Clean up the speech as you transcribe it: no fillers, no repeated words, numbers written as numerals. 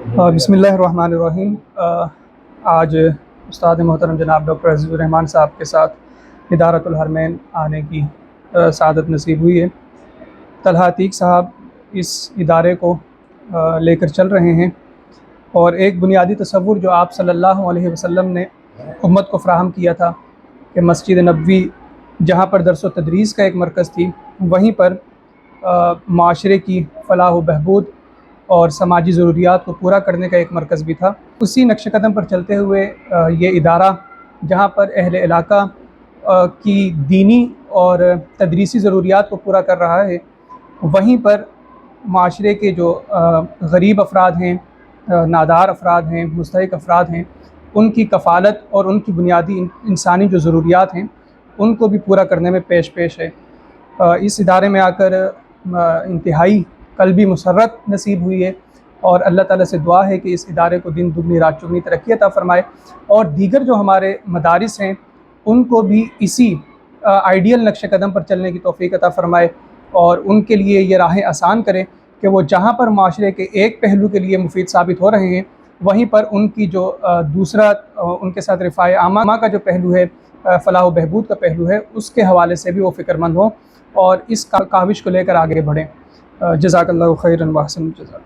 बिस्मिल्लाहिर्रहमानिर्रहीम। आज उस्ताद मोहतरम जनाब डॉक्टर अज़ीज़ुर रहमान साहब के साथ इदारतुल हरमैन आने की सआदत नसीब हुई है। तलहा अतीक साहब इस इदारे को लेकर चल रहे हैं और एक बुनियादी तसव्वुर जो आप सल्लल्लाहु अलैहि वसल्लम ने उम्मत को फ़राहम किया था कि मस्जिद नबवी जहाँ पर दर्स व तदरीस का एक मरकज़ थी, वहीं पर माशरे की फ़लाह व बहबूद और समाजी ज़रूरियात को पूरा करने का एक मरकज़ भी था। उसी नक्श कदम पर चलते हुए ये इदारा जहाँ पर अहले इलाका की दीनी और तदरीसी ज़रूरियात को पूरा कर रहा है, वहीं पर माशरे के जो गरीब अफराद हैं, नादार अफराद हैं, मुस्तहिक़ अफराद हैं, उनकी कफ़ालत और उनकी बुनियादी इंसानी जो ज़रूरियात हैं उनको भी पूरा करने में पेश पेश है। इस इदारे में आकर इंतहाई क़ल्बी मुसर्रत नसीब हुई है और अल्लाह ताला से दुआ है कि इस इदारे को दिन दुगनी रात चौगनी तरक्की अता फ़रमाए और दीगर जो हमारे मदारिस हैं उनको भी इसी आइडियल नक्श कदम पर चलने की तौफ़ीक़ अता फ़रमाए और उनके लिए ये राहें आसान करें कि वो जहाँ पर माशरे के एक पहलू के लिए मुफीद साबित हो रहे हैं, वहीं पर उनकी जो दूसरा उनके साथ रिफ़ाए आमा का जो पहलू है, फ़लाह व बहबूद का पहलू है, उसके हवाले से भी वो फ़िक्रमंद हों और इस काविश को लेकर आगे बढ़ें। जज़ाकल्लाहु खैरन व अहसन जज़ा।